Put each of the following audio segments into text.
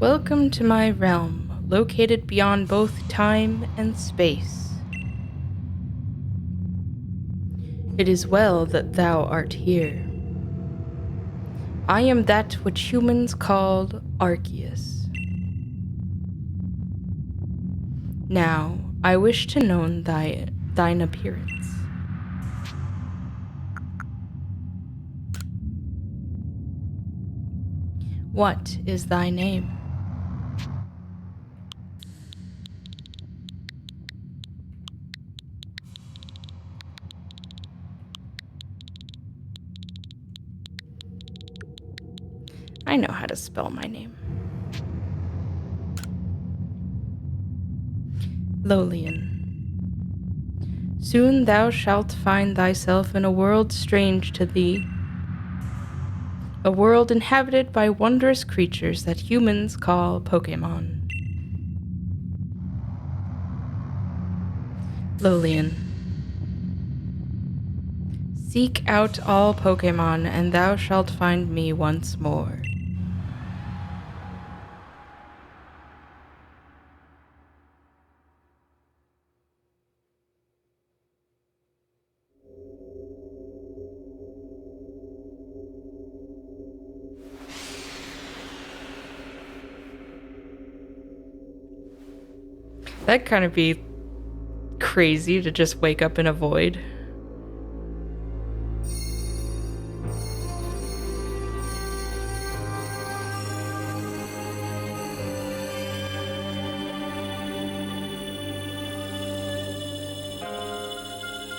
Welcome to my realm, located beyond both time and space. It is well that thou art here. I am that which humans call Arceus. Now, I wish to know thine appearance. What is thy name? I know how to spell my name. Lolian. Soon thou shalt find thyself in a world strange to thee. A world inhabited by wondrous creatures that humans call Pokemon. Lolian. Seek out all Pokemon, and thou shalt find me once more. That'd kind of be crazy to just wake up in a void.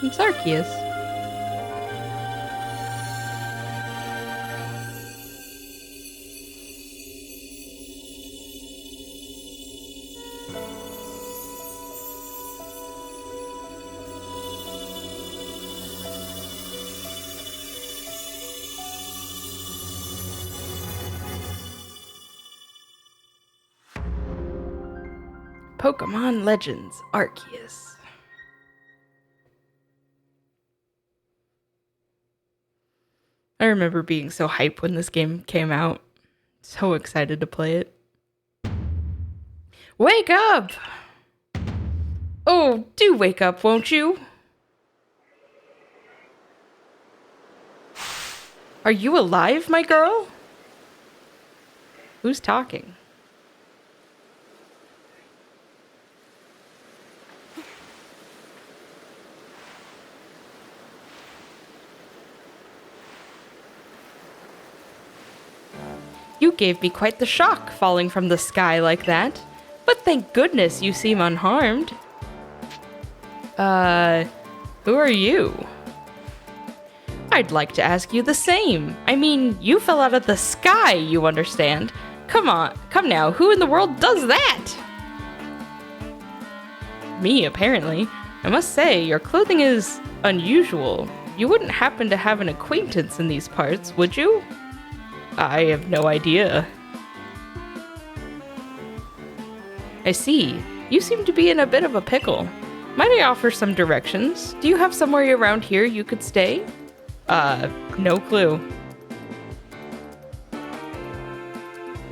It's Arceus. Pokemon Legends Arceus. I remember being so hyped when this game came out. So excited to play it. Wake up! Oh, do wake up, won't you? Are you alive, my girl? Who's talking? You gave me quite the shock falling from the sky like that. But thank goodness you seem unharmed. Who are you? I'd like to ask you the same. I mean, you fell out of the sky, you understand. Come on, come now, who in the world does that? Me, apparently. I must say, your clothing is unusual. You wouldn't happen to have an acquaintance in these parts, would you? I have no idea. I see. You seem to be in a bit of a pickle. Might I offer some directions? Do you have somewhere around here you could stay? No clue.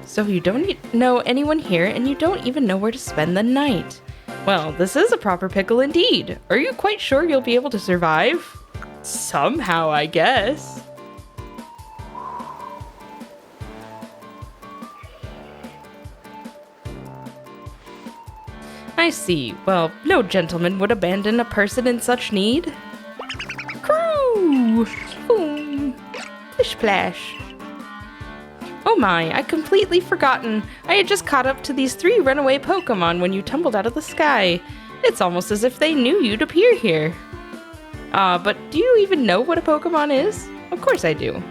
So you don't know anyone here, and you don't even know where to spend the night. Well, this is a proper pickle indeed. Are you quite sure you'll be able to survive? Somehow, I guess. I see. Well, no gentleman would abandon a person in such need. Crew! Boom! Splash! Oh my, I'd completely forgotten. I had just caught up to these 3 runaway Pokemon when you tumbled out of the sky. It's almost as if they knew you'd appear here. But do you even know what a Pokemon is? Of course I do.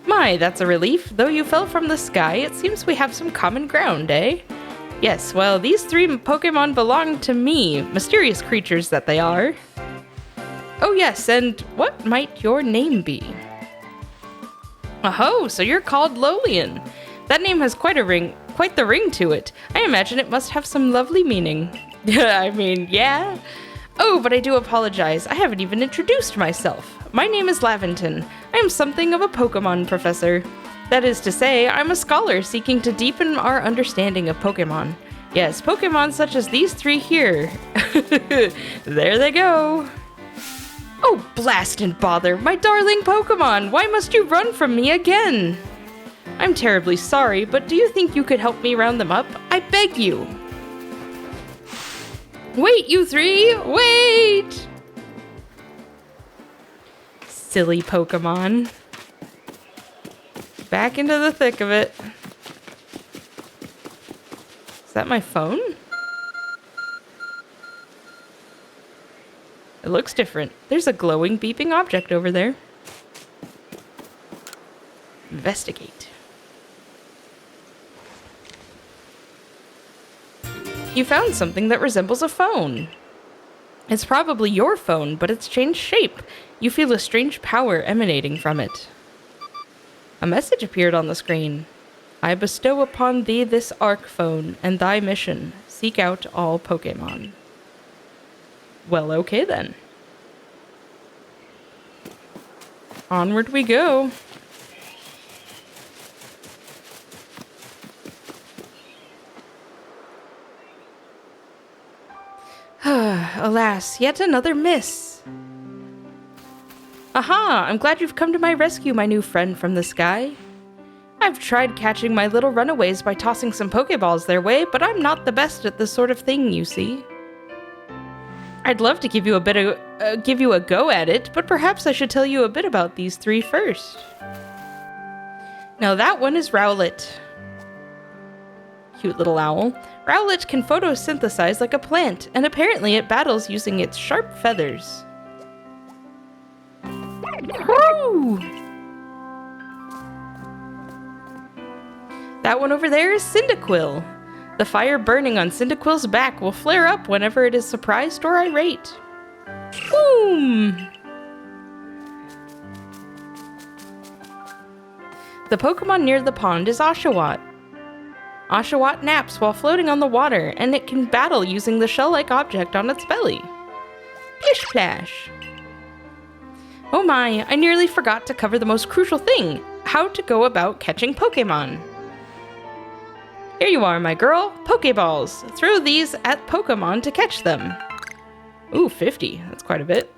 My, that's a relief. Though you fell from the sky, it seems we have some common ground, eh? Yes, well, these 3 Pokemon belong to me, mysterious creatures that they are. Oh yes, and what might your name be? Oh, so you're called Lolian. That name has quite the ring to it. I imagine it must have some lovely meaning. I mean, yeah. Oh, but I do apologize. I haven't even introduced myself. My name is Laventon. I am something of a Pokemon professor. That is to say, I'm a scholar seeking to deepen our understanding of Pokemon. Yes, Pokemon such as these three here. There they go. Oh, blast and bother, my darling Pokemon! Why must you run from me again? I'm terribly sorry, but do you think you could help me round them up? I beg you. Wait, you three! Wait! Silly Pokemon. Back into the thick of it. Is that my phone? It looks different. There's a glowing, beeping object over there. Investigate. You found something that resembles a phone. It's probably your phone, but it's changed shape. You feel a strange power emanating from it. A message appeared on the screen. I bestow upon thee this Arc phone and thy mission. Seek out all Pokemon. Well, okay then. Onward we go. Alas, yet another miss. Aha! I'm glad you've come to my rescue, my new friend from the sky. I've tried catching my little runaways by tossing some Pokeballs their way, but I'm not the best at this sort of thing, you see. I'd love to give you a go at it, but perhaps I should tell you a bit about these three first. Now that one is Rowlet. Cute little owl. Rowlet can photosynthesize like a plant, and apparently it battles using its sharp feathers. Woo! That one over there is Cyndaquil. The fire burning on Cyndaquil's back will flare up whenever it is surprised or irate. Boom! The Pokemon near the pond is Oshawott. Oshawott naps while floating on the water, and it can battle using the shell-like object on its belly. Plish-plash! Oh my, I nearly forgot to cover the most crucial thing, how to go about catching Pokemon. Here you are, my girl, Pokeballs. Throw these at Pokemon to catch them. Ooh, 50, that's quite a bit.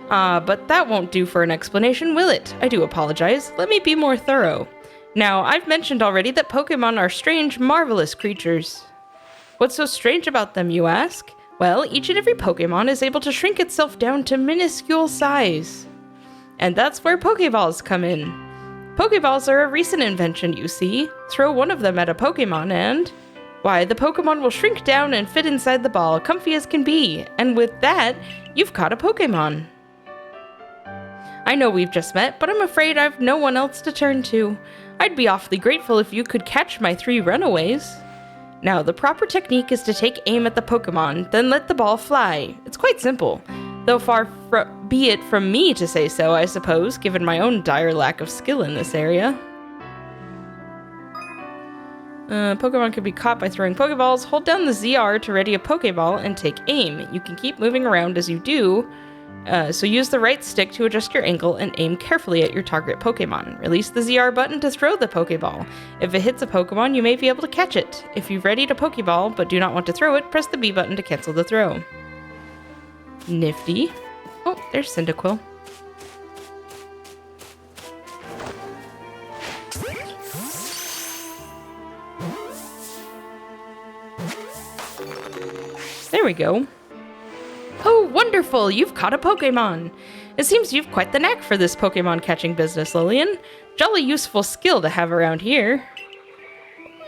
But that won't do for an explanation, will it? I do apologize, let me be more thorough. Now, I've mentioned already that Pokemon are strange, marvelous creatures. What's so strange about them, you ask? Well, each and every Pokemon is able to shrink itself down to minuscule size. And that's where Pokeballs come in. Pokeballs are a recent invention, you see. Throw one of them at a Pokemon and... why, the Pokemon will shrink down and fit inside the ball, comfy as can be. And with that, you've caught a Pokemon. I know we've just met, but I'm afraid I've no one else to turn to. I'd be awfully grateful if you could catch my three runaways. Now, the proper technique is to take aim at the Pokemon, then let the ball fly. It's quite simple, though far be it from me to say so, I suppose, given my own dire lack of skill in this area. Pokemon can be caught by throwing Pokeballs. Hold down the ZR to ready a Pokeball and take aim. You can keep moving around as you do, so use the right stick to adjust your angle and aim carefully at your target Pokemon. Release the ZR button to throw the Pokeball. If it hits a Pokemon, you may be able to catch it. If you've readied a Pokeball but do not want to throw it, press the B button to cancel the throw. Nifty. Oh, there's Cyndaquil. There we go. Oh, wonderful! You've caught a Pokemon! It seems you've quite the knack for this Pokemon catching business, Lillian. Jolly useful skill to have around here.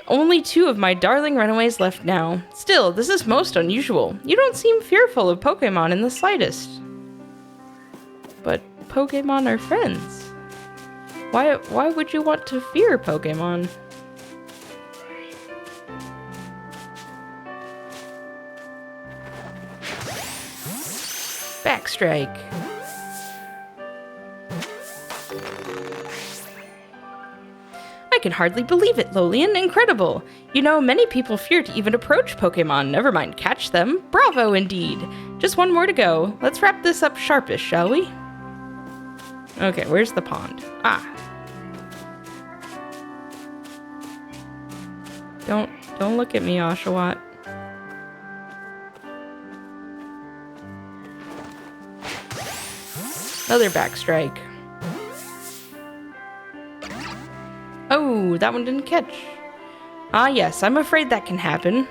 Only 2 of my darling runaways left now. Still, this is most unusual. You don't seem fearful of Pokemon in the slightest. But Pokemon are friends. Why would you want to fear Pokemon? Backstrike. I can hardly believe it, Lolian. Incredible. You know, many people fear to even approach Pokemon, never mind catch them. Bravo, indeed. Just one more to go. Let's wrap this up sharpish, shall we? Okay, where's the pond? Ah. Don't look at me, Oshawott. Another backstrike. Oh, that one didn't catch. Ah yes, I'm afraid that can happen.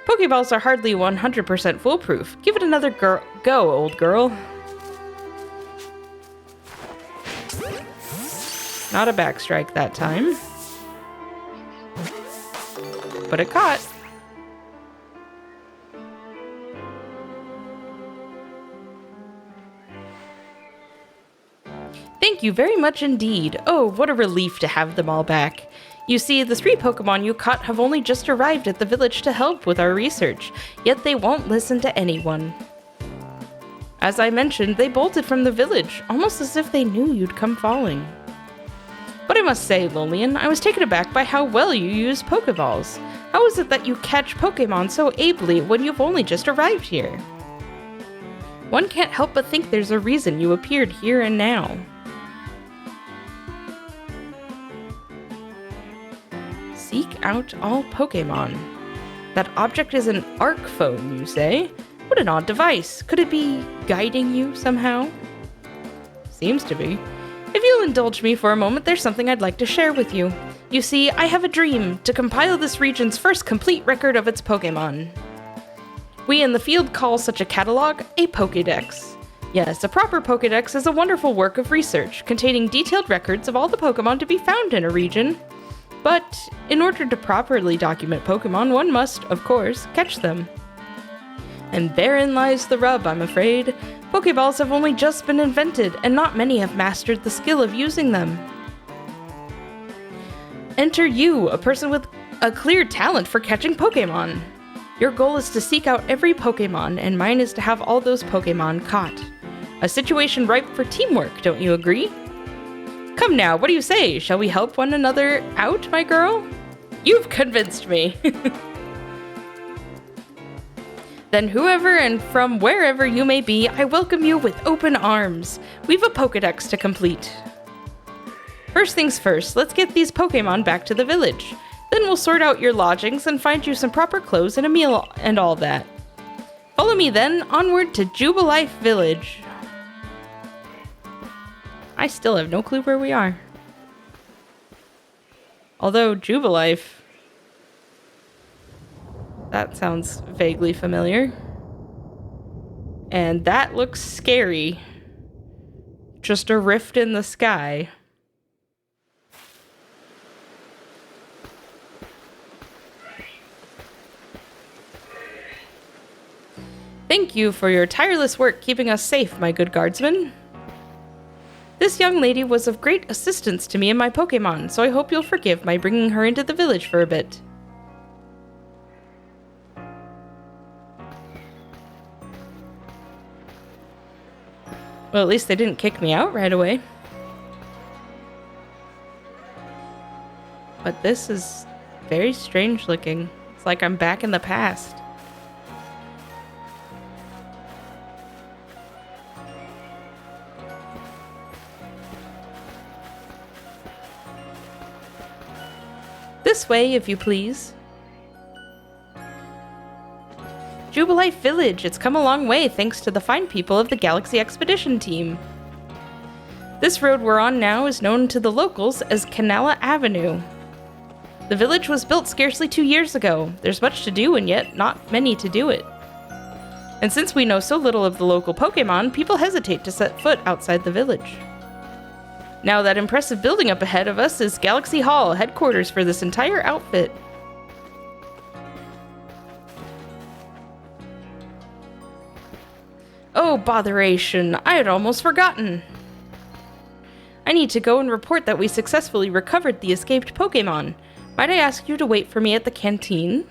Pokeballs are hardly 100% foolproof. Give it another go, old girl. Not a backstrike that time. But it caught. Thank you very much indeed. Oh, what a relief to have them all back. You see, the 3 Pokemon you caught have only just arrived at the village to help with our research, yet they won't listen to anyone. As I mentioned, they bolted from the village, almost as if they knew you'd come falling. But I must say, Lolian, I was taken aback by how well you use Pokeballs. How is it that you catch Pokemon so ably when you've only just arrived here? One can't help but think there's a reason you appeared here and now. Seek out all Pokemon. That object is an arc phone, you say? What an odd device. Could it be guiding you somehow? Seems to be. If you'll indulge me for a moment, there's something I'd like to share with you. You see, I have a dream to compile this region's first complete record of its Pokemon. We in the field call such a catalog a Pokédex. Yes, a proper Pokédex is a wonderful work of research, containing detailed records of all the Pokemon to be found in a region. But in order to properly document Pokemon, one must, of course, catch them. And therein lies the rub, I'm afraid. Pokeballs have only just been invented, and not many have mastered the skill of using them. Enter you, a person with a clear talent for catching Pokemon. Your goal is to seek out every Pokemon, and mine is to have all those Pokemon caught. A situation ripe for teamwork, don't you agree? Come now, what do you say? Shall we help one another out, my girl? You've convinced me. Then whoever and from wherever you may be, I welcome you with open arms. We've a Pokédex to complete. First things first, let's get these Pokemon back to the village. Then we'll sort out your lodgings and find you some proper clothes and a meal and all that. Follow me then, onward to Jubilife Village. I still have no clue where we are. Although Jubilife... that sounds vaguely familiar. And that looks scary. Just a rift in the sky. Thank you for your tireless work keeping us safe, my good guardsman. This young lady was of great assistance to me and my Pokemon, so I hope you'll forgive my bringing her into the village for a bit. Well, at least they didn't kick me out right away. But this is very strange looking. It's like I'm back in the past. This way, if you please. Jubilife Village, it's come a long way thanks to the fine people of the Galaxy Expedition team. This road we're on now is known to the locals as Canala Avenue. The village was built scarcely 2 years ago. There's much to do and yet not many to do it. And since we know so little of the local Pokemon, people hesitate to set foot outside the village. Now that impressive building up ahead of us is Galaxy Hall, headquarters for this entire outfit. Oh, botheration. I had almost forgotten. I need to go and report that we successfully recovered the escaped Pokemon. Might I ask you to wait for me at the canteen?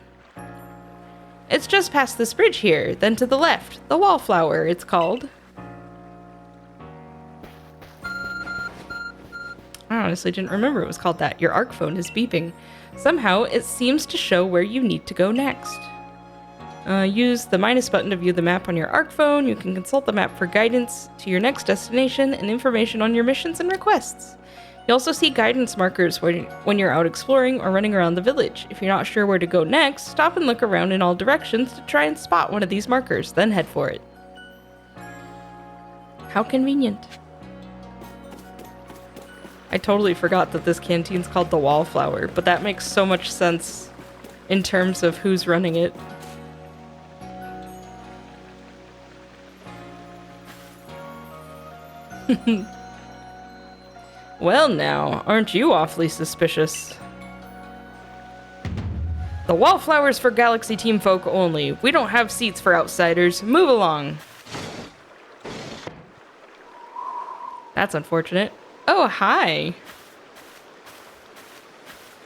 It's just past this bridge here, then to the left. The Wallflower, it's called. I honestly didn't remember it was called that. Your ARC phone is beeping. Somehow, it seems to show where you need to go next. Use the minus button to view the map on your ARC phone. You can consult the map for guidance to your next destination and information on your missions and requests. You also see guidance markers when you're out exploring or running around the village. If you're not sure where to go next, stop and look around in all directions to try and spot one of these markers, then head for it. How convenient. I totally forgot that this canteen's called the Wallflower, but that makes so much sense in terms of who's running it. Well now, aren't you awfully suspicious? The Wallflower's for Galaxy Team folk only. We don't have seats for outsiders. Move along. That's unfortunate. Oh, hi.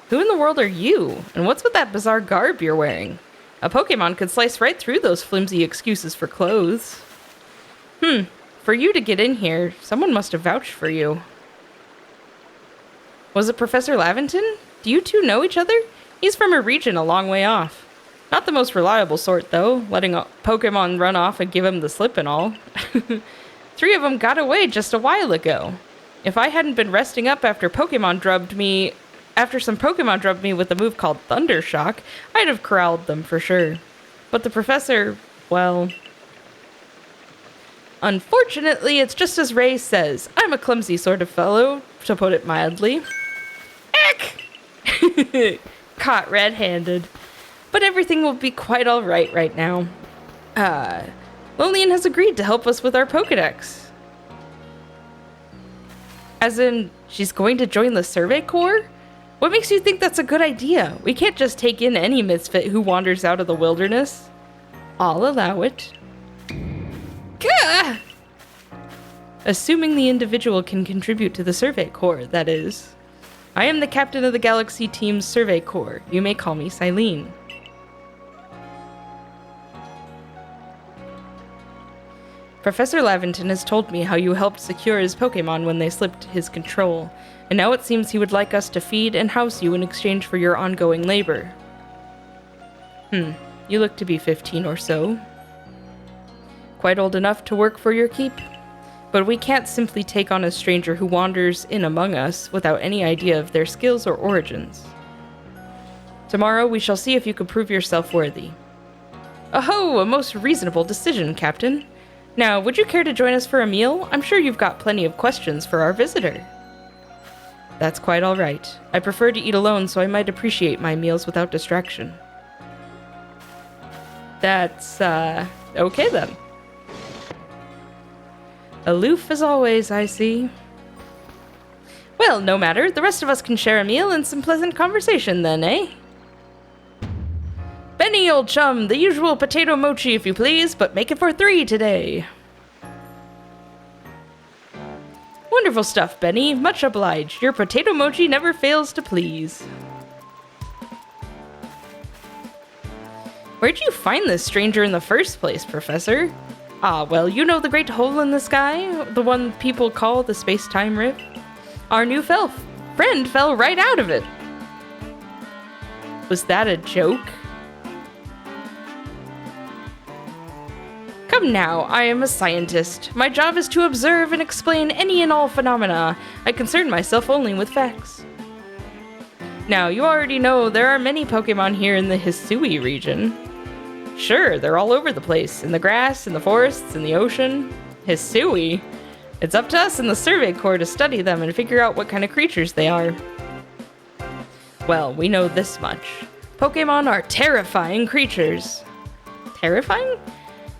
Who in the world are you? And what's with that bizarre garb you're wearing? A Pokemon could slice right through those flimsy excuses for clothes. For you to get in here, someone must have vouched for you. Was it Professor Laventon? Do you two know each other? He's from a region a long way off. Not the most reliable sort, though, letting a Pokemon run off and give him the slip and all. 3 of them got away just a while ago. If I hadn't been resting up after some Pokemon drubbed me with a move called Thunder Shock, I'd have corralled them for sure. But the professor, well... Unfortunately, it's just as Ray says. I'm a clumsy sort of fellow, to put it mildly. Eck! Caught red-handed. But everything will be quite alright right now. Lolian has agreed to help us with our Pokedex. As in, she's going to join the Survey Corps? What makes you think that's a good idea? We can't just take in any misfit who wanders out of the wilderness. I'll allow it. Gah! Assuming the individual can contribute to the Survey Corps, that is. I am the captain of the Galaxy Team's Survey Corps. You may call me Silene. Professor Laventon has told me how you helped secure his Pokemon when they slipped his control, and now it seems he would like us to feed and house you in exchange for your ongoing labor. You look to be 15 or so. Quite old enough to work for your keep? But we can't simply take on a stranger who wanders in among us without any idea of their skills or origins. Tomorrow we shall see if you can prove yourself worthy. Oh, a most reasonable decision, Captain. Now, would you care to join us for a meal? I'm sure you've got plenty of questions for our visitor. That's quite all right. I prefer to eat alone, so I might appreciate my meals without distraction. That's, okay then. Aloof as always, I see. Well, no matter. The rest of us can share a meal and some pleasant conversation then, eh? Benny, old chum, the usual potato mochi if you please, but make it for 3 today. Wonderful stuff, Benny. Much obliged. Your potato mochi never fails to please. Where'd you find this stranger in the first place, Professor? Ah, well, you know the great hole in the sky? The one people call the space-time rift? Our new friend fell right out of it. Was that a joke? Come now, I am a scientist. My job is to observe and explain any and all phenomena. I concern myself only with facts. Now, you already know there are many Pokemon here in the Hisui region. Sure, they're all over the place, in the grass, in the forests, in the ocean. Hisui? It's up to us in the Survey Corps to study them and figure out what kind of creatures they are. Well, we know this much. Pokemon are terrifying creatures. Terrifying?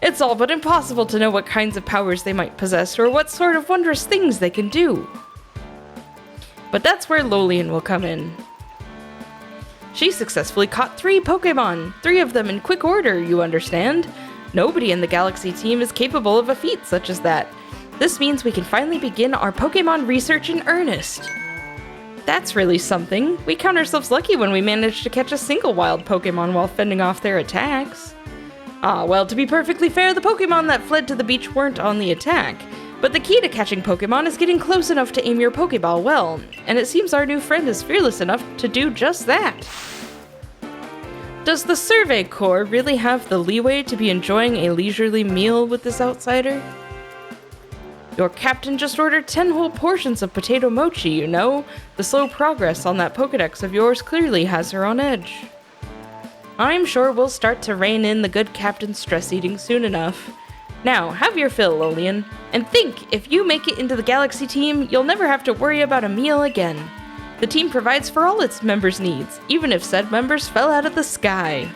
It's all but impossible to know what kinds of powers they might possess or what sort of wondrous things they can do. But that's where Lolian will come in. She successfully caught 3 Pokemon, 3 of them in quick order, you understand. Nobody in the Galaxy team is capable of a feat such as that. This means we can finally begin our Pokemon research in earnest. That's really something. We count ourselves lucky when we manage to catch a single wild Pokemon while fending off their attacks. Ah, well, to be perfectly fair, the Pokemon that fled to the beach weren't on the attack. But the key to catching Pokemon is getting close enough to aim your Pokeball well, and it seems our new friend is fearless enough to do just that. Does the Survey Corps really have the leeway to be enjoying a leisurely meal with this outsider? Your captain just ordered 10 whole portions of potato mochi, you know. The slow progress on that Pokedex of yours clearly has her on edge. I'm sure we'll start to rein in the good captain's stress eating soon enough. Now, have your fill, Lolian, and think, if you make it into the Galaxy team, you'll never have to worry about a meal again. The team provides for all its members' needs, even if said members fell out of the sky.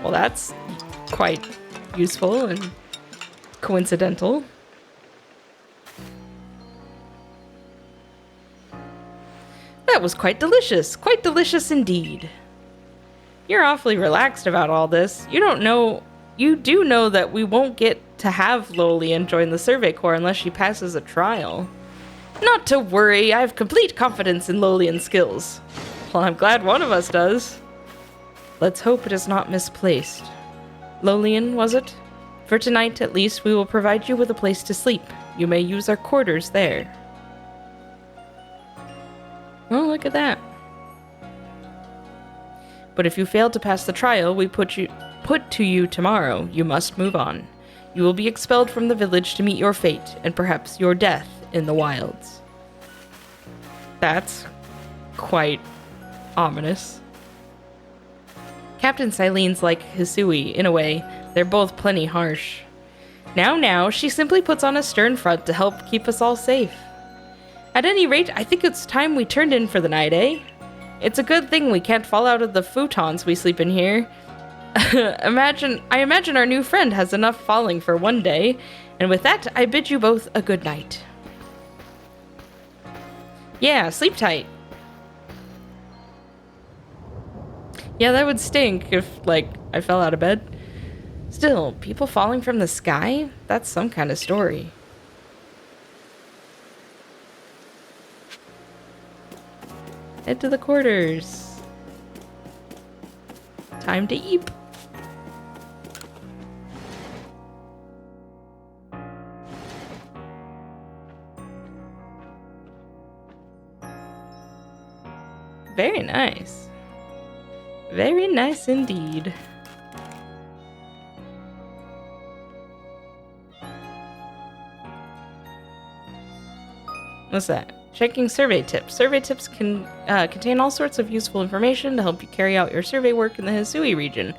Well, that's quite useful and coincidental. That was quite delicious indeed. You're awfully relaxed about all this. You do know that we won't get to have Lolian join the Survey Corps unless she passes a trial. Not to worry, I have complete confidence in Lolian's skills. Well, I'm glad one of us does. Let's hope it is not misplaced. Lolian, was it? For tonight, at least, we will provide you with a place to sleep. You may use our quarters there. Oh, look at that. But if you fail to pass the trial we put to you tomorrow, you must move on. You will be expelled from the village to meet your fate, and perhaps your death in the wilds. That's quite ominous. Captain Silene's like Hisui, in a way. They're both plenty harsh. Now, she simply puts on a stern front to help keep us all safe. At any rate, I think it's time we turned in for the night, eh? It's a good thing we can't fall out of the futons we sleep in here. I imagine our new friend has enough falling for one day, and with that, I bid you both a good night. Yeah, sleep tight. Yeah, that would stink if, I fell out of bed. Still, people falling from the sky? That's some kind of story. Head to the quarters. Time to eat. Very nice. Very nice indeed. What's that? Checking survey tips. Survey tips can contain all sorts of useful information to help you carry out your survey work in the Hisui region.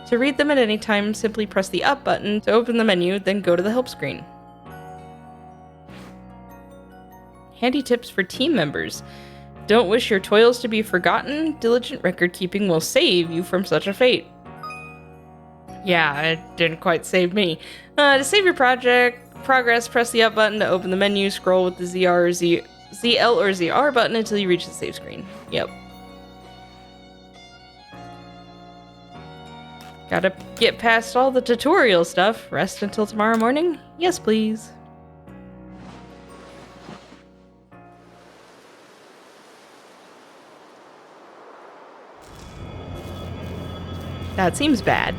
To read them at any time, simply press the up button to open the menu, then go to the help screen. Handy tips for team members. Don't wish your toils to be forgotten. Diligent record keeping will save you from such a fate. Yeah, it didn't quite save me. To save your progress, press the up button to open the menu. Scroll with the ZL or ZR button until you reach the save screen. Yep. Gotta get past all the tutorial stuff. Rest until tomorrow morning? Yes, please. That seems bad.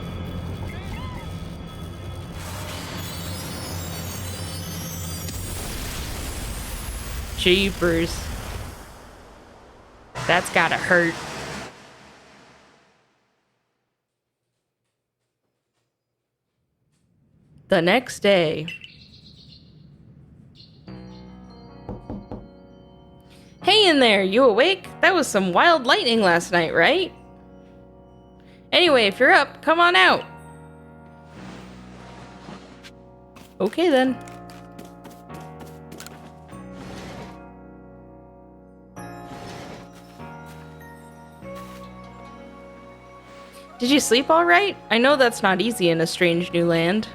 Jeepers. That's gotta hurt. The next day. Hey in there, you awake? That was some wild lightning last night, right? Anyway, if you're up, come on out. Okay then. Did you sleep all right? I know that's not easy in a strange new land.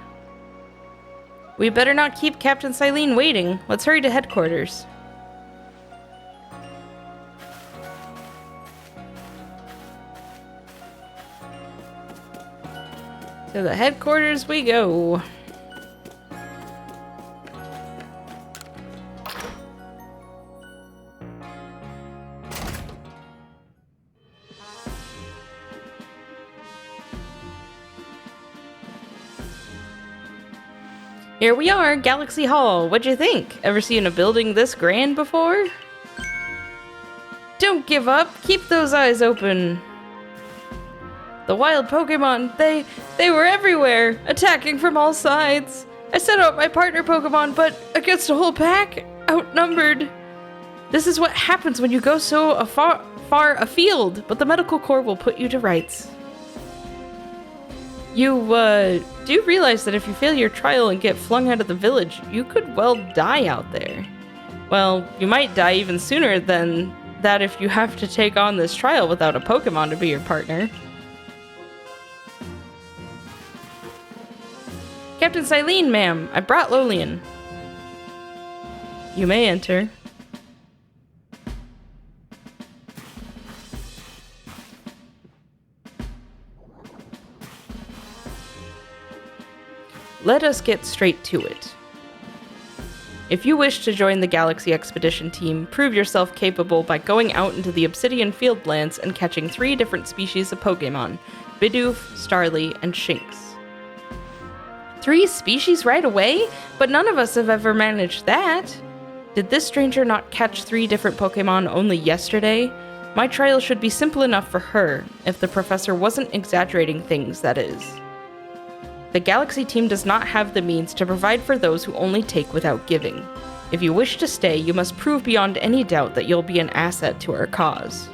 We better not keep Captain Silene waiting. Let's hurry to headquarters. To the headquarters we go. Here we are, Galaxy Hall. What'd you think? Ever seen a building this grand before? Don't give up. Keep those eyes open. The wild Pokemon, they were everywhere, attacking from all sides. I sent out my partner Pokemon, but against a whole pack, outnumbered. This is what happens when you go so far afield, but the medical corps will put you to rights. You, do realize that if you fail your trial and get flung out of the village, you could well die out there. Well, you might die even sooner than that if you have to take on this trial without a Pokemon to be your partner. Captain Silene, ma'am, I brought Lolian. You may enter. Let us get straight to it. If you wish to join the Galaxy Expedition team, prove yourself capable by going out into the Obsidian Fieldlands and catching 3 different species of Pokemon: Bidoof, Starly, and Shinx. 3 species right away? But none of us have ever managed that. Did this stranger not catch 3 different Pokemon only yesterday? My trial should be simple enough for her, if the professor wasn't exaggerating things, that is. The Galaxy team does not have the means to provide for those who only take without giving. If you wish to stay, you must prove beyond any doubt that you'll be an asset to our cause.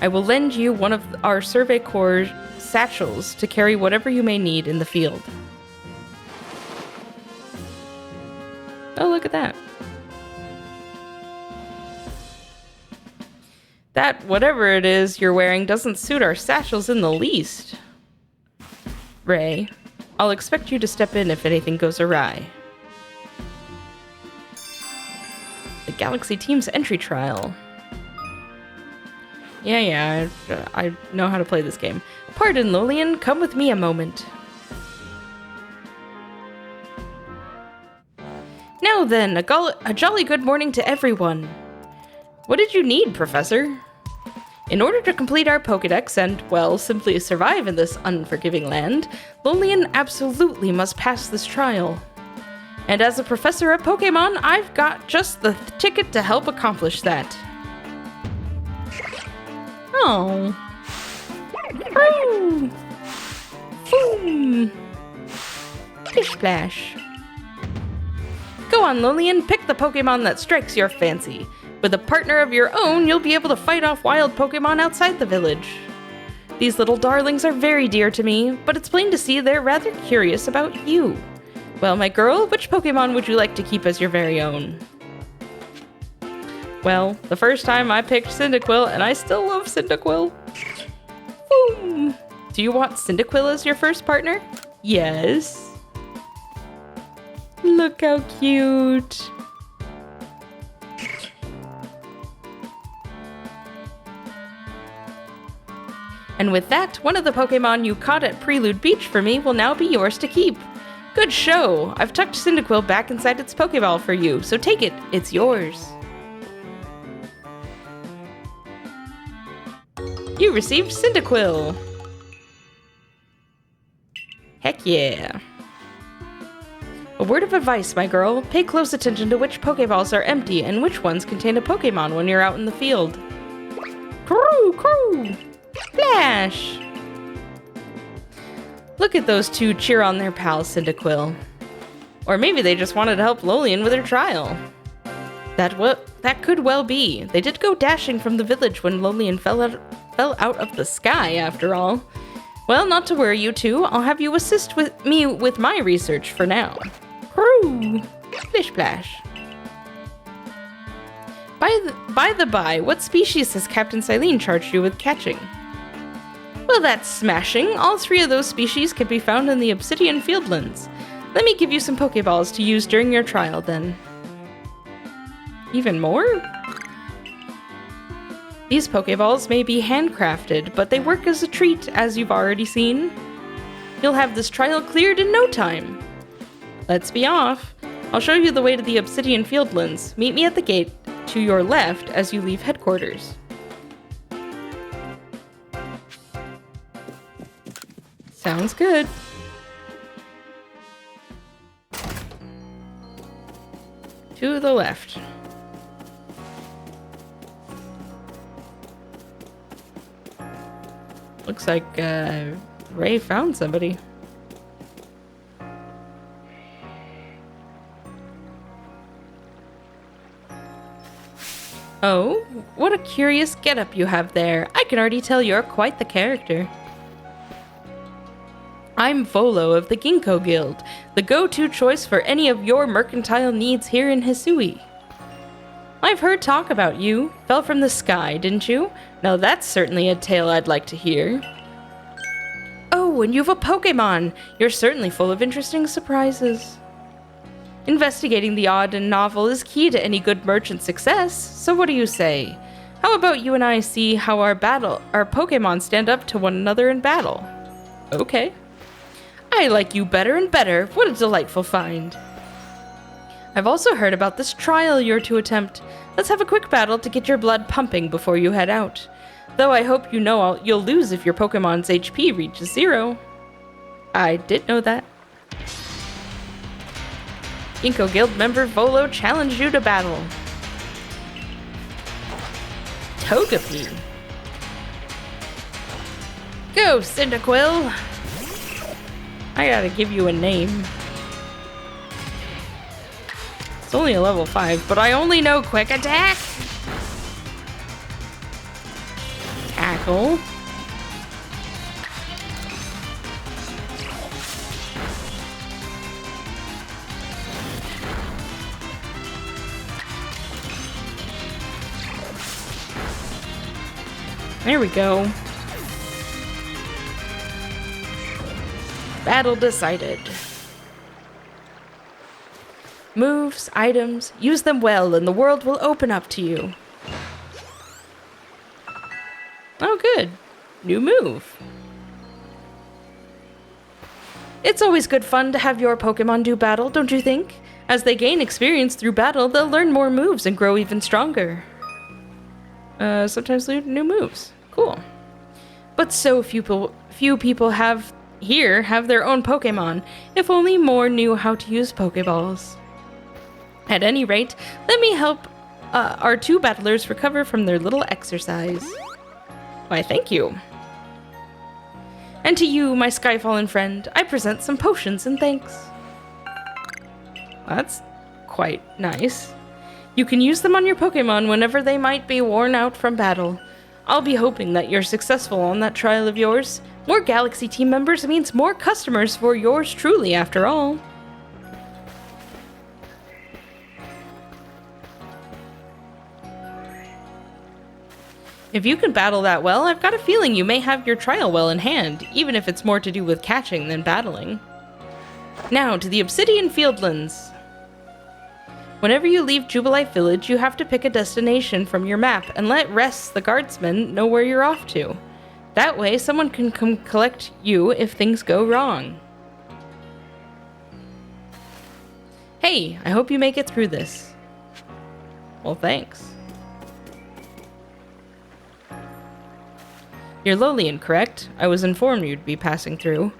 I will lend you one of our Survey Corps satchels to carry whatever you may need in the field. Oh, look at that. That whatever it is you're wearing doesn't suit our satchels in the least. Ray, I'll expect you to step in if anything goes awry. The Galaxy team's entry trial. Yeah, I know how to play this game. Pardon, Lolian, come with me a moment. Now then, a jolly good morning to everyone. What did you need, Professor? In order to complete our Pokédex and, well, simply survive in this unforgiving land, Lolian absolutely must pass this trial. And as a professor of Pokémon, I've got just the ticket to help accomplish that. Oh. Ooh. Boom. Splish splash. Go on, Lolian, pick the Pokémon that strikes your fancy. With a partner of your own, you'll be able to fight off wild Pokemon outside the village. These little darlings are very dear to me, but it's plain to see they're rather curious about you. Well, my girl, which Pokemon would you like to keep as your very own? Well, the first time I picked Cyndaquil, and I still love Cyndaquil. Boom. Do you want Cyndaquil as your first partner? Yes. Look how cute. And with that, one of the Pokemon you caught at Prelude Beach for me will now be yours to keep. Good show! I've tucked Cyndaquil back inside its Pokeball for you, so take it, it's yours. You received Cyndaquil! Heck yeah! A word of advice, my girl. Pay close attention to which Pokeballs are empty and which ones contain a Pokemon when you're out in the field. Crew! Crew! Splash! Look at those two cheer on their pal Cyndaquil. Or maybe they just wanted to help Lolian with her trial. That could well be. They did go dashing from the village when Lolian fell out of the sky, after all. Well, not to worry, you two. I'll have you assist me with my research for now. Crew! Splish splash. By the by, what species has Captain Silene charged you with catching? Well, that's smashing. All 3 of those species can be found in the Obsidian Fieldlands. Let me give you some Pokeballs to use during your trial, then. Even more? These Pokeballs may be handcrafted, but they work as a treat, as you've already seen. You'll have this trial cleared in no time. Let's be off. I'll show you the way to the Obsidian Fieldlands. Meet me at the gate to your left as you leave headquarters. Sounds good. To the left. Looks like Ray found somebody. Oh, what a curious getup you have there. I can already tell you're quite the character. I'm Volo of the Ginkgo Guild, the go-to choice for any of your mercantile needs here in Hisui. I've heard talk about you. Fell from the sky, didn't you? Now that's certainly a tale I'd like to hear. Oh, and you have a Pokémon! You're certainly full of interesting surprises. Investigating the odd and novel is key to any good merchant's success, so what do you say? How about you and I see how our Pokémon stand up to one another in battle? Okay. I like you better and better. What a delightful find. I've also heard about this trial you're to attempt. Let's have a quick battle to get your blood pumping before you head out. Though I hope you know you'll lose if your Pokemon's HP reaches 0. I did know that. Ginkgo Guild member Volo challenged you to battle. Togepi. Go, Cyndaquil! I gotta give you a name. It's only a level 5, but I only know Quick Attack! Tackle. There we go. Battle decided. Moves, items, use them well and the world will open up to you. Oh good. New move. It's always good fun to have your Pokemon do battle, don't you think? As they gain experience through battle, they'll learn more moves and grow even stronger. Sometimes new moves. Cool. But so few people have their own Pokemon. If only more knew how to use Pokeballs. At any rate, let me help our 2 battlers recover from their little exercise. Why, thank you. And to you, my Skyfallen friend, I present some potions and thanks. That's quite nice. You can use them on your Pokemon whenever they might be worn out from battle. I'll be hoping that you're successful on that trial of yours. More Galaxy team members means more customers for yours truly, after all. If you can battle that well, I've got a feeling you may have your trial well in hand, even if it's more to do with catching than battling. Now, to the Obsidian Fieldlands. Whenever you leave Jubilife Village, you have to pick a destination from your map and let Ress, the guardsman, know where you're off to. That way, someone can come collect you if things go wrong. Hey, I hope you make it through this. Well, thanks. You're Lolian, correct? I was informed you'd be passing through.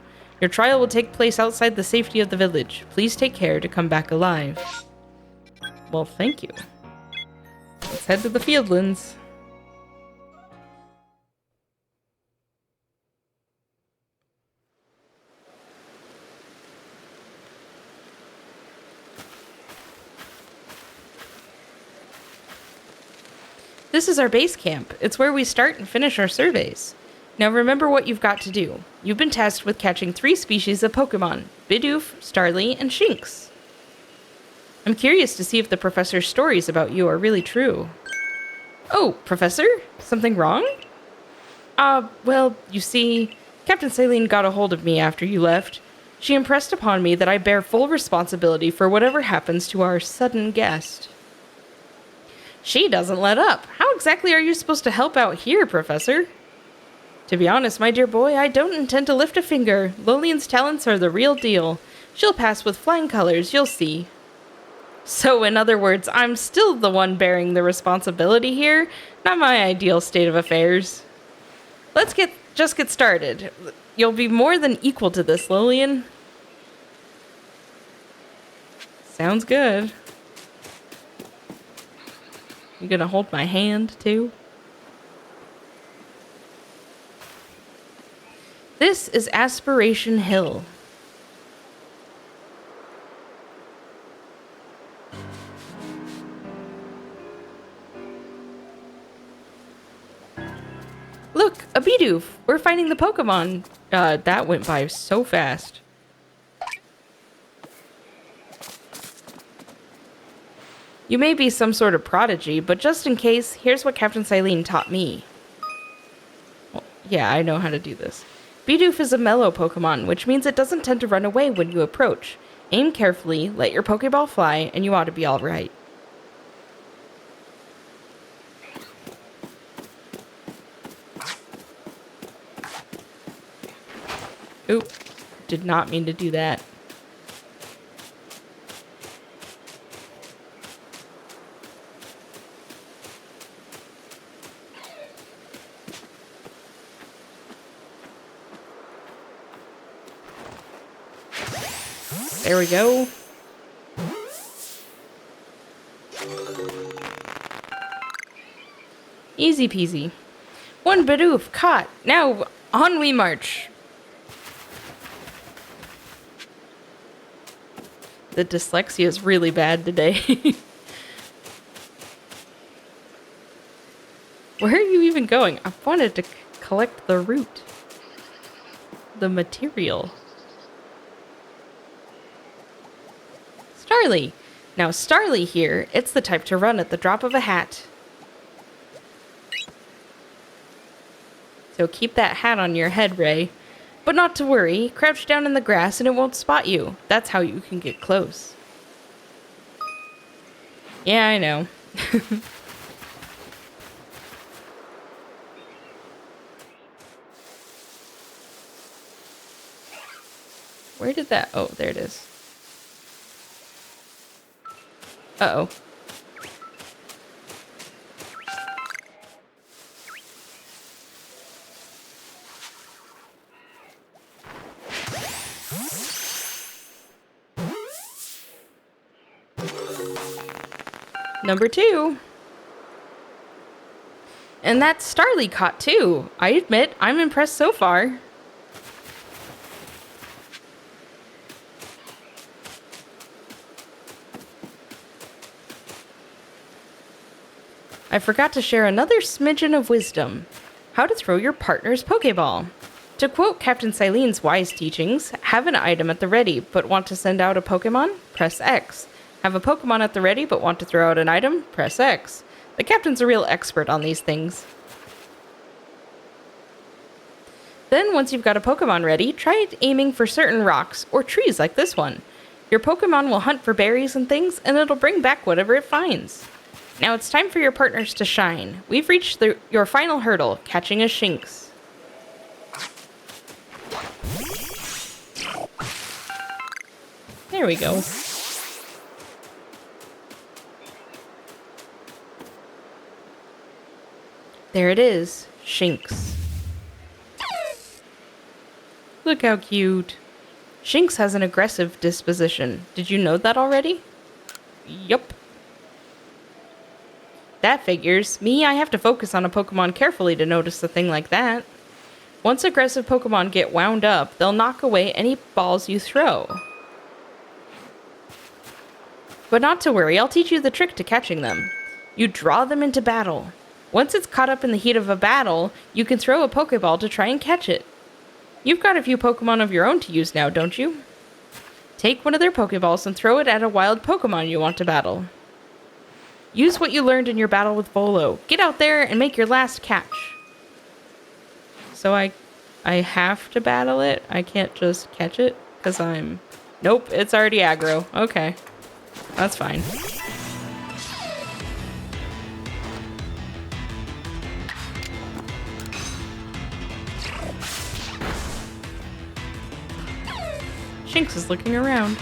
Your trial will take place outside the safety of the village. Please take care to come back alive. Well, thank you. Let's head to the Fieldlands. This is our base camp. It's where we start and finish our surveys. Now remember what you've got to do. You've been tasked with catching 3 species of Pokemon: Bidoof, Starly, and Shinx. I'm curious to see if the professor's stories about you are really true. Oh, Professor? Something wrong? Well, you see, Captain Saline got a hold of me after you left. She impressed upon me that I bear full responsibility for whatever happens to our sudden guest. She doesn't let up. How exactly are you supposed to help out here, Professor? To be honest, my dear boy, I don't intend to lift a finger. Lolian's talents are the real deal. She'll pass with flying colors, you'll see. So, in other words, I'm still the one bearing the responsibility here, not my ideal state of affairs. Let's just get started. You'll be more than equal to this, Lolian. Sounds good. You gonna hold my hand, too? This is Aspiration Hill. Look, a Bidoof! We're finding the Pokemon! That went by so fast. You may be some sort of prodigy, but just in case, here's what Captain Silene taught me. Well, yeah, I know how to do this. Bidoof is a mellow Pokemon, which means it doesn't tend to run away when you approach. Aim carefully, let your Pokeball fly, and you ought to be alright. Oop, did not mean to do that. There we go. Easy peasy. One Bidoof caught. Now on we march. The dyslexia is really bad today. Where are you even going? I wanted to collect the root. The material. Starly. Now Starly here, it's the type to run at the drop of a hat. So keep that hat on your head, Ray. But not to worry, crouch down in the grass and it won't spot you. That's how you can get close. Yeah, I know. Where did that... Oh, there it is. Uh-oh. Number 2. And that's Starly caught too. I admit, I'm impressed so far. I forgot to share another smidgen of wisdom. How to throw your partner's Pokeball. To quote Captain Silene's wise teachings, have an item at the ready, but want to send out a Pokemon? Press X. Have a Pokemon at the ready, but want to throw out an item? Press X. The captain's a real expert on these things. Then, once you've got a Pokemon ready, try aiming for certain rocks, or trees like this one. Your Pokemon will hunt for berries and things, and it'll bring back whatever it finds. Now it's time for your partners to shine. We've reached your final hurdle, catching a Shinx. There we go. There it is, Shinx. Look how cute. Shinx has an aggressive disposition. Did you know that already? Yup. That figures. Me, I have to focus on a Pokemon carefully to notice a thing like that. Once aggressive Pokemon get wound up, they'll knock away any balls you throw. But not to worry, I'll teach you the trick to catching them. You draw them into battle. Once it's caught up in the heat of a battle, you can throw a Pokeball to try and catch it. You've got a few Pokemon of your own to use now, don't you? Take one of their Pokeballs and throw it at a wild Pokemon you want to battle. Use what you learned in your battle with Volo. Get out there and make your last catch. So I have to battle it? I can't just catch it? Because I'm... Nope, it's already aggro. Okay. That's fine. Shinx is looking around.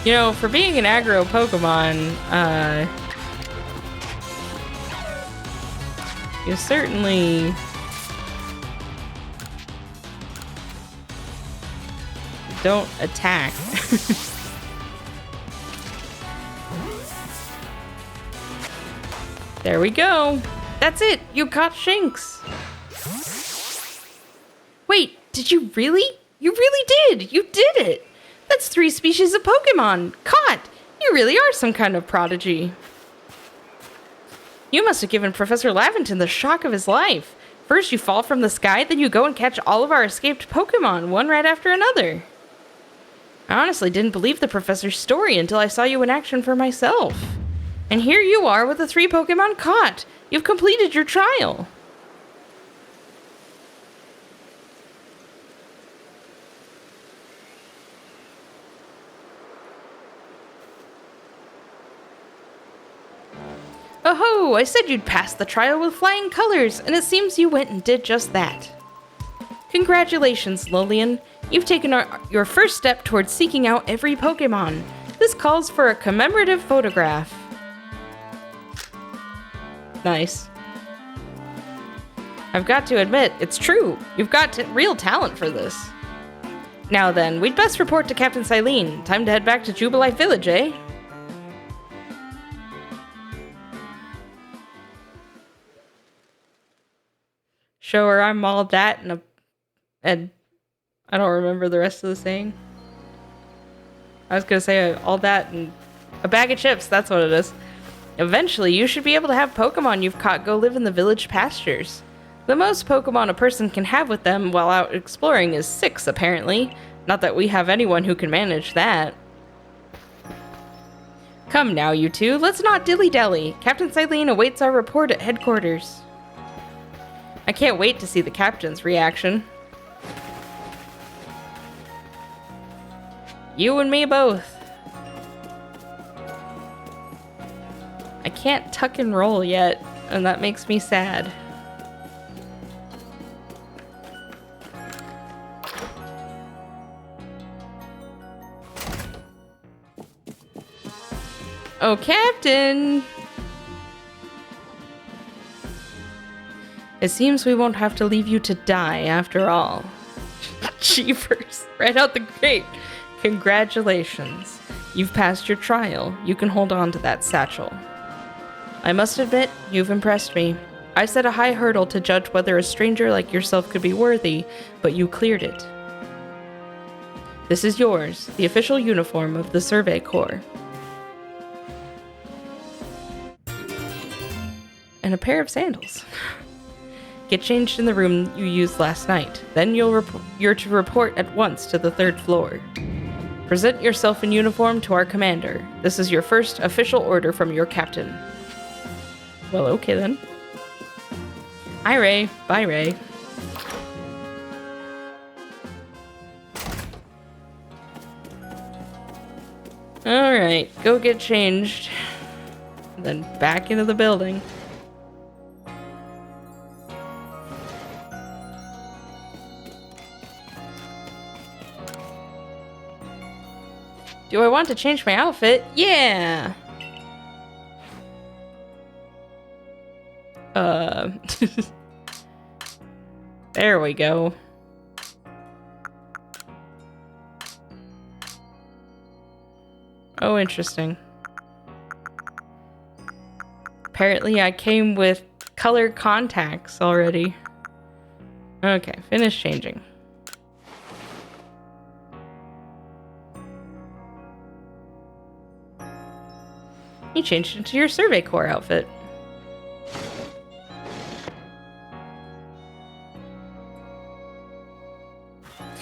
You know, for being an aggro Pokemon, you certainly don't attack. There we go. That's it. You caught Shinx. Wait, did you really? You really did. You did it. That's 3 species of Pokemon. Caught. You really are some kind of prodigy. You must have given Professor Laventon the shock of his life. First you fall from the sky, then you go and catch all of our escaped Pokemon, one right after another. I honestly didn't believe the professor's story until I saw you in action for myself. And here you are with the 3 Pokemon caught. You've completed your trial. Oh-ho, I said you'd pass the trial with flying colors, and it seems you went and did just that. Congratulations, Lolian. You've taken your first step towards seeking out every Pokemon. This calls for a commemorative photograph. Nice. I've got to admit, it's true. You've got real talent for this. Now then, we'd best report to Captain Silene. Time to head back to Jubilife Village, eh? Show her I'm all that and I don't remember the rest of the saying. I was gonna say all that and a bag of chips, that's what it is. Eventually, you should be able to have Pokemon you've caught go live in the village pastures. The most Pokemon a person can have with them while out exploring is 6, apparently. Not that we have anyone who can manage that. Come now, you two, let's not dilly-dally. Captain Silene awaits our report at headquarters. I can't wait to see the captain's reaction. You and me both. I can't tuck and roll yet, and that makes me sad. Oh, Captain! It seems we won't have to leave you to die after all. Jeepers, right out the gate. Congratulations. You've passed your trial. You can hold on to that satchel. I must admit, you've impressed me. I set a high hurdle to judge whether a stranger like yourself could be worthy, but you cleared it. This is yours, the official uniform of the Survey Corps. And a pair of sandals. Get changed in the room you used last night. Then you're to report at once to the 3rd floor. Present yourself in uniform to our commander. This is your first official order from your captain. Well, okay then. Hi, Ray. Bye, Ray. Alright, go get changed. Then back into the building. Do I want to change my outfit? Yeah! There we go. Oh, interesting. Apparently I came with color contacts already. Okay, finish changing. You changed into your Survey Corps outfit.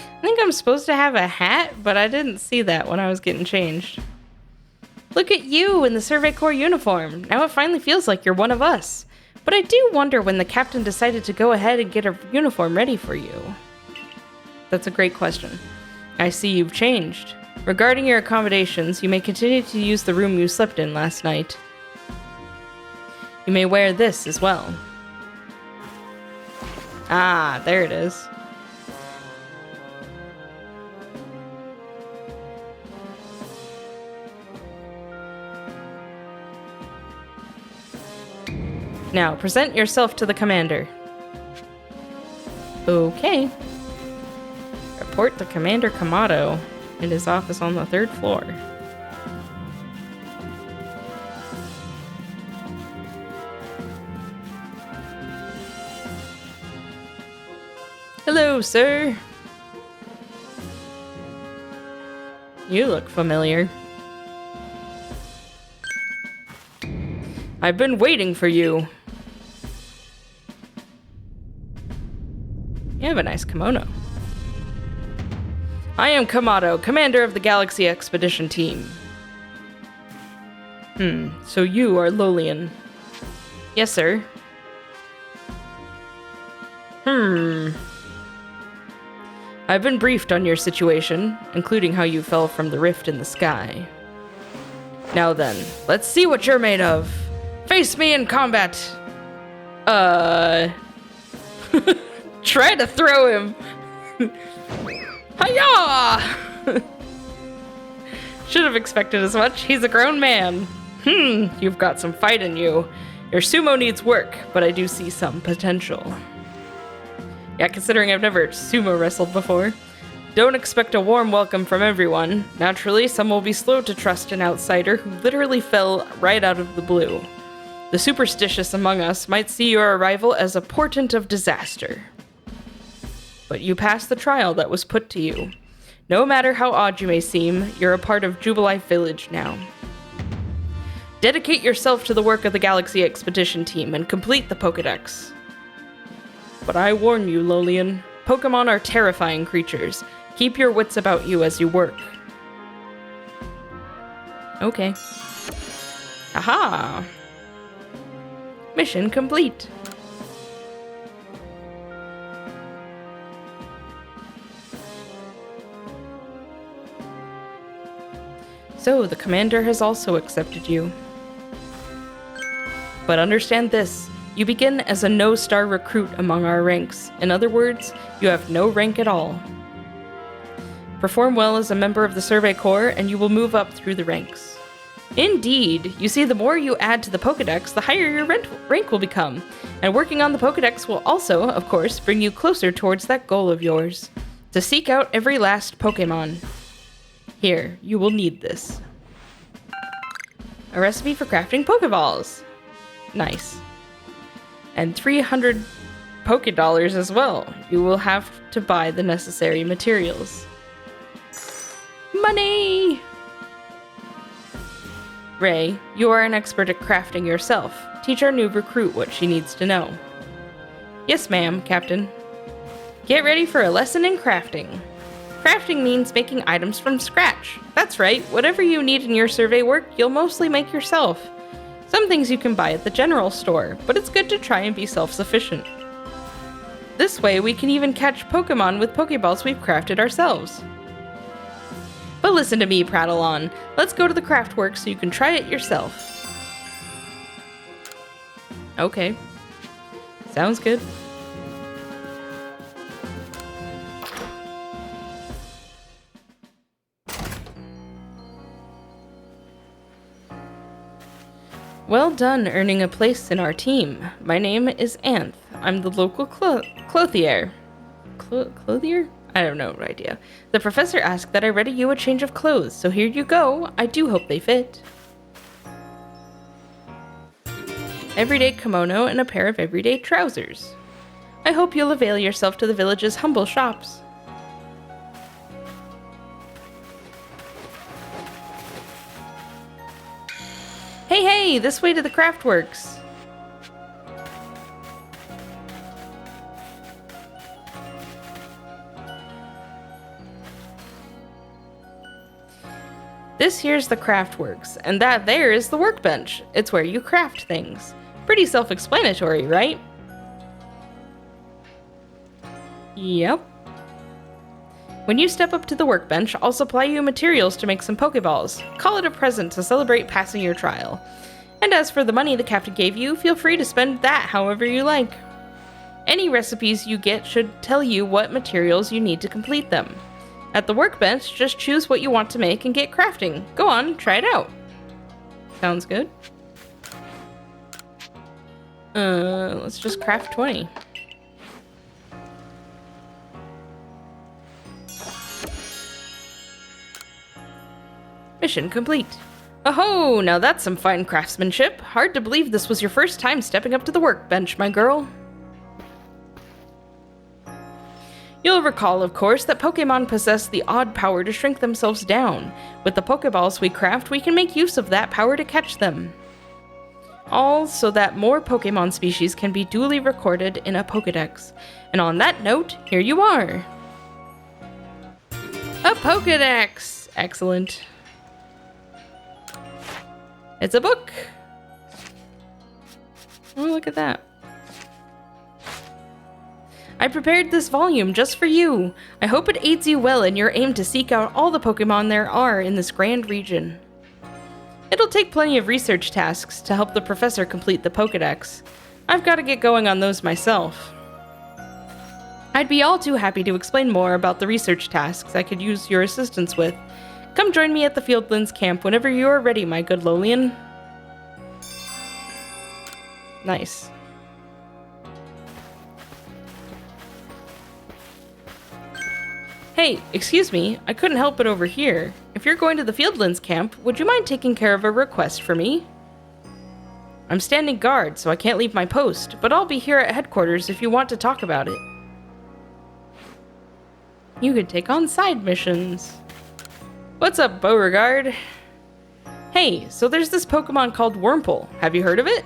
I think I'm supposed to have a hat, but I didn't see that when I was getting changed. Look at you in the Survey Corps uniform. Now it finally feels like you're one of us. But I do wonder when the captain decided to go ahead and get a uniform ready for you. That's a great question. I see you've changed. Regarding your accommodations, you may continue to use the room you slept in last night. You may wear this as well. Ah, there it is. Now, present yourself to the commander. Okay. Report to Commander Kamado. in his office on the 3rd floor. Hello, sir. You look familiar. I've been waiting for you. You have a nice kimono. I am Kamado, commander of the Galaxy Expedition Team. So you are Lolian. Yes, sir. I've been briefed on your situation, including how you fell from the rift in the sky. Now then, let's see what you're made of. Face me in combat. Try to throw him. Hiya! Should have expected as much. He's a grown man. You've got some fight in you. Your sumo needs work, but I do see some potential. Yeah, considering I've never sumo wrestled before. Don't expect a warm welcome from everyone. Naturally, some will be slow to trust an outsider who literally fell right out of the blue. The superstitious among us might see your arrival as a portent of disaster. But you passed the trial that was put to you. No matter how odd you may seem, you're a part of Jubilife Village now. Dedicate yourself to the work of the Galaxy Expedition Team and complete the Pokédex. But I warn you, Lolian, Pokemon are terrifying creatures. Keep your wits about you as you work. Okay. Aha! Mission complete. So, the commander has also accepted you. But understand this. You begin as a no-star recruit among our ranks. In other words, you have no rank at all. Perform well as a member of the Survey Corps, and you will move up through the ranks. Indeed! You see, the more you add to the Pokédex, the higher your rank will become. And working on the Pokédex will also, of course, bring you closer towards that goal of yours. To seek out every last Pokémon. Here, you will need this. A recipe for crafting Pokeballs. Nice. And 300 Pokédollars as well. You will have to buy the necessary materials. Money! Ray, you are an expert at crafting yourself. Teach our new recruit what she needs to know. Yes, ma'am, Captain. Get ready for a lesson in crafting. Crafting means making items from scratch. That's right, whatever you need in your survey work, you'll mostly make yourself. Some things you can buy at the general store, but it's good to try and be self-sufficient. This way, we can even catch Pokemon with Pokeballs we've crafted ourselves. But listen to me prattle on. Let's go to the craftwork so you can try it yourself. Okay. Sounds good. Well done earning a place in our team. My name is Anth. I'm the local clothier. Clothier? I have no idea. The professor asked that I ready you a change of clothes, so here you go. I do hope they fit. Everyday kimono and a pair of everyday trousers. I hope you'll avail yourself to the village's humble shops. Hey, this way to the craftworks. This here's the craftworks, and that there is the workbench. It's where you craft things. Pretty self-explanatory, right? Yep. When you step up to the workbench, I'll supply you materials to make some Pokeballs. Call it a present to celebrate passing your trial. And as for the money the captain gave you, feel free to spend that however you like. Any recipes you get should tell you what materials you need to complete them. At the workbench, just choose what you want to make and get crafting. Go on, try it out. Sounds good. Let's just craft 20. Mission complete. Oh, now that's some fine craftsmanship. Hard to believe this was your first time stepping up to the workbench, my girl. You'll recall, of course, that Pokémon possess the odd power to shrink themselves down. With the Pokéballs we craft, we can make use of that power to catch them. All so that more Pokémon species can be duly recorded in a Pokédex. And on that note, here you are. A Pokédex! Excellent. It's a book! Oh, look at that. I prepared this volume just for you. I hope it aids you well in your aim to seek out all the Pokémon there are in this grand region. It'll take plenty of research tasks to help the professor complete the Pokédex. I've got to get going on those myself. I'd be all too happy to explain more about the research tasks I could use your assistance with. Come join me at the Fieldlands camp whenever you are ready, my good Lolian. Nice. Hey, excuse me, I couldn't help it over here. If you're going to the Fieldlands camp, would you mind taking care of a request for me? I'm standing guard, so I can't leave my post, but I'll be here at headquarters if you want to talk about it. You could take on side missions. What's up, Beauregard? Hey, so there's this Pokemon called Wurmple. Have you heard of it?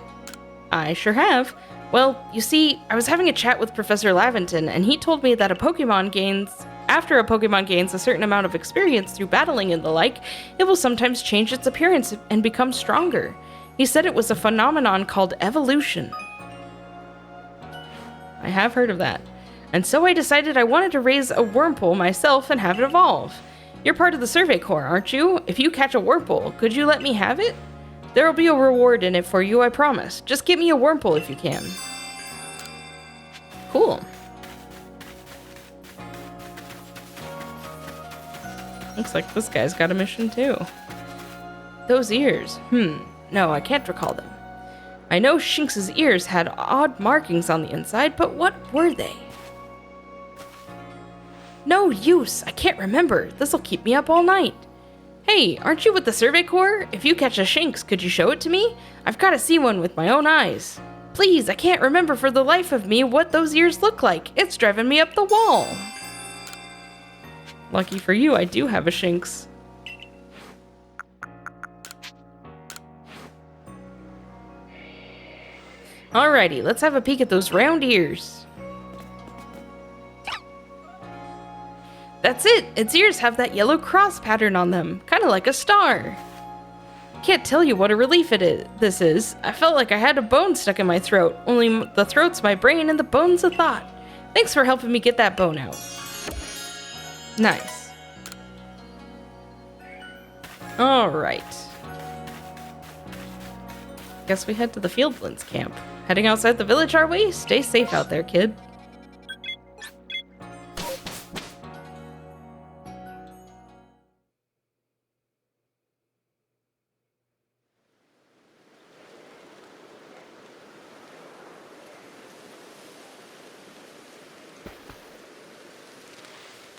I sure have. Well, you see, I was having a chat with Professor Laventon, and he told me that after a Pokemon gains a certain amount of experience through battling and the like, it will sometimes change its appearance and become stronger. He said it was a phenomenon called evolution. I have heard of that. And so I decided I wanted to raise a Wurmple myself and have it evolve. You're part of the Survey Corps, aren't you? If you catch a Wurmple, could you let me have it? There'll be a reward in it for you, I promise. Just get me a Wurmple if you can. Cool. Looks like this guy's got a mission too. Those ears. No, I can't recall them. I know Shinx's ears had odd markings on the inside, but what were they? No use. I can't remember. This'll keep me up all night. Hey, aren't you with the Survey Corps? If you catch a Shinx, could you show it to me? I've got to see one with my own eyes. Please, I can't remember for the life of me what those ears look like. It's driving me up the wall. Lucky for you, I do have a Shinx. Alrighty, let's have a peek at those round ears. That's it! Its ears have that yellow cross pattern on them, kind of like a star. Can't tell you what a relief this is. I felt like I had a bone stuck in my throat, only the throat's my brain and the bone's a thought. Thanks for helping me get that bone out. Nice. Alright. Guess we head to the Fieldlands camp. Heading outside the village our way? Stay safe out there, kid.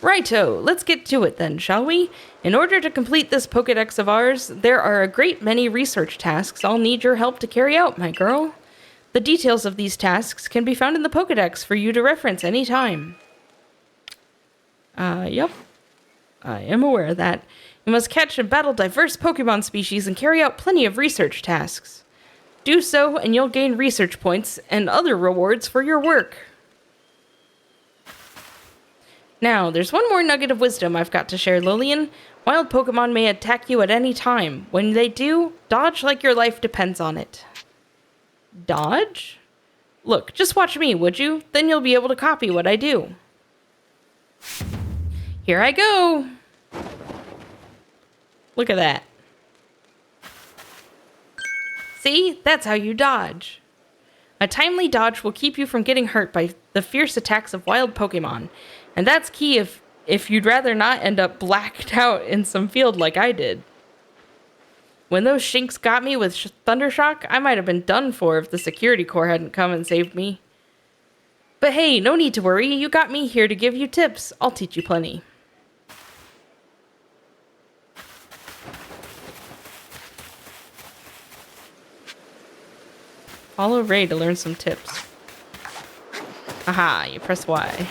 Righto, let's get to it then, shall we? In order to complete this Pokédex of ours, there are a great many research tasks I'll need your help to carry out, my girl. The details of these tasks can be found in the Pokédex for you to reference any time. Yep. I am aware of that. You must catch and battle diverse Pokémon species and carry out plenty of research tasks. Do so, and you'll gain research points and other rewards for your work. Now, there's one more nugget of wisdom I've got to share, Lillian. Wild Pokemon may attack you at any time. When they do, dodge like your life depends on it. Dodge? Look, just watch me, would you? Then you'll be able to copy what I do. Here I go! Look at that. See? That's how you dodge. A timely dodge will keep you from getting hurt by the fierce attacks of wild Pokemon. And that's key if you'd rather not end up blacked out in some field like I did. When those Shinx got me with Thundershock, I might have been done for if the security corps hadn't come and saved me. But hey, no need to worry, you got me here to give you tips. I'll teach you plenty. Follow Ray to learn some tips. Aha, you press Y.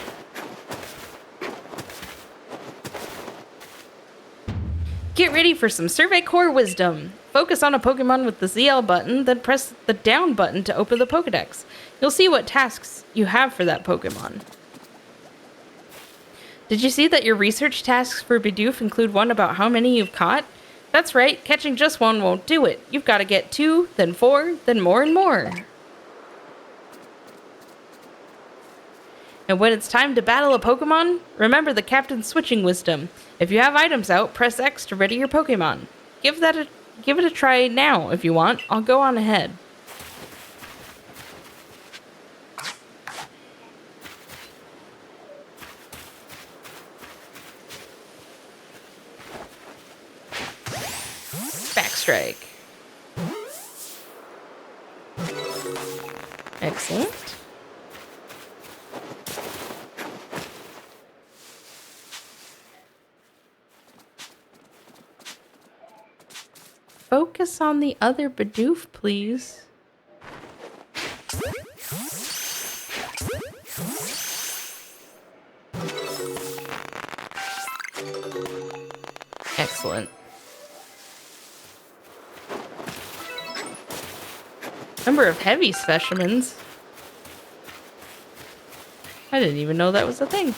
Get ready for some Survey Core Wisdom. Focus on a Pokemon with the ZL button, then press the down button to open the Pokedex. You'll see what tasks you have for that Pokemon. Did you see that your research tasks for Bidoof include one about how many you've caught? That's right, catching just one won't do it. You've got to get 2, then 4, then more and more. And when it's time to battle a Pokemon, remember the Captain's switching wisdom. If you have items out, press X to ready your Pokemon. Give it a try now if you want. I'll go on ahead. Backstrike. Excellent. Focus on the other Bidoof, please. Excellent. Number of heavy specimens. I didn't even know that was a thing.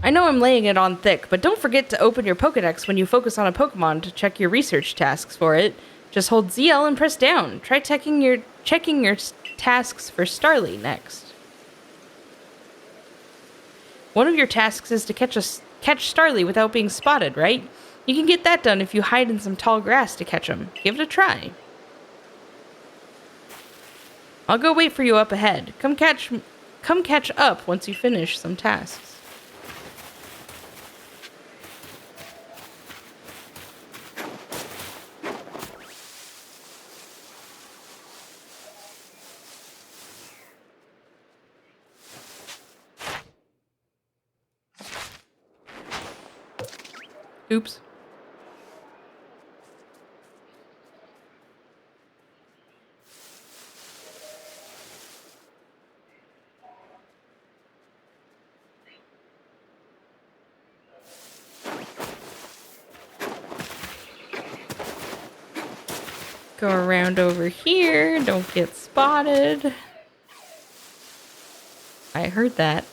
I know I'm laying it on thick, but don't forget to open your Pokedex when you focus on a Pokemon to check your research tasks for it. Just hold ZL and press down. Try checking your tasks for Starly next. One of your tasks is to catch Starly without being spotted, right? You can get that done if you hide in some tall grass to catch him. Give it a try. I'll go wait for you up ahead. Come catch up once you finish some tasks. Oops. Go around over here. Don't get spotted. I heard that.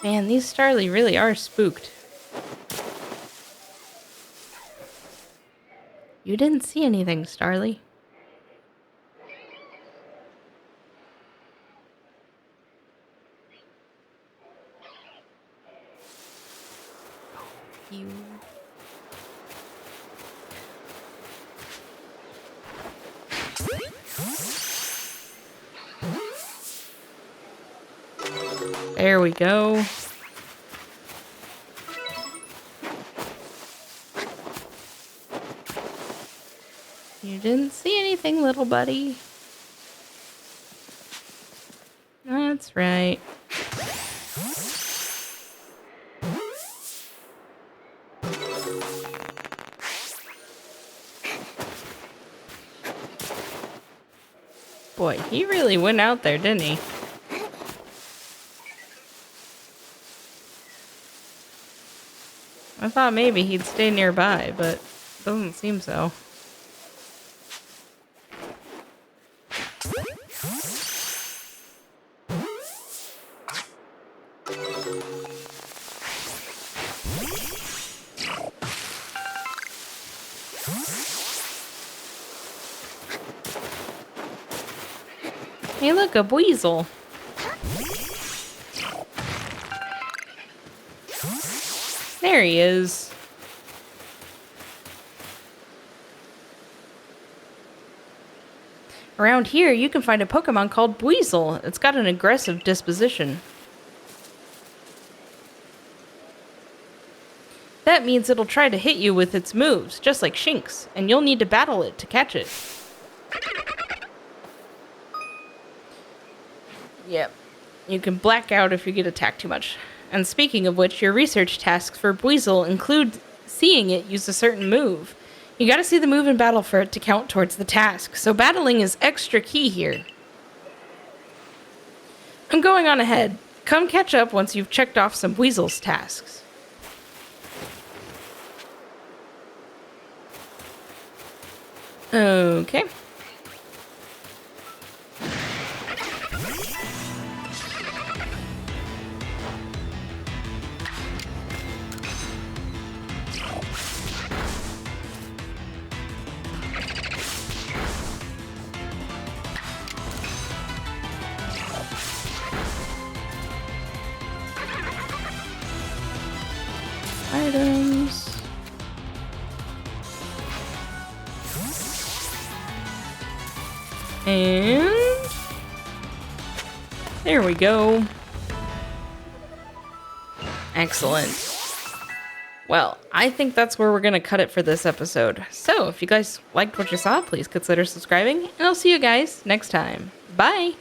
Man, these Starly really are spooked. You didn't see anything, Starly. You. There we go. You didn't see anything, little buddy. That's right. Boy, he really went out there, didn't he? I thought maybe he'd stay nearby, but doesn't seem so. Hey, look, a weasel. There he is. Around here, you can find a Pokemon called Buizel. It's got an aggressive disposition. That means it'll try to hit you with its moves, just like Shinx, and you'll need to battle it to catch it. Yep. You can black out if you get attacked too much. And speaking of which, your research tasks for Buizel include seeing it use a certain move. You gotta see the move in battle for it to count towards the task, so battling is extra key here. I'm going on ahead. Come catch up once you've checked off some Buizel's tasks. Okay. Items. And there we go. Excellent. Well, I think that's where we're going to cut it for this episode. So if you guys liked what you saw, please consider subscribing, and I'll see you guys next time. Bye!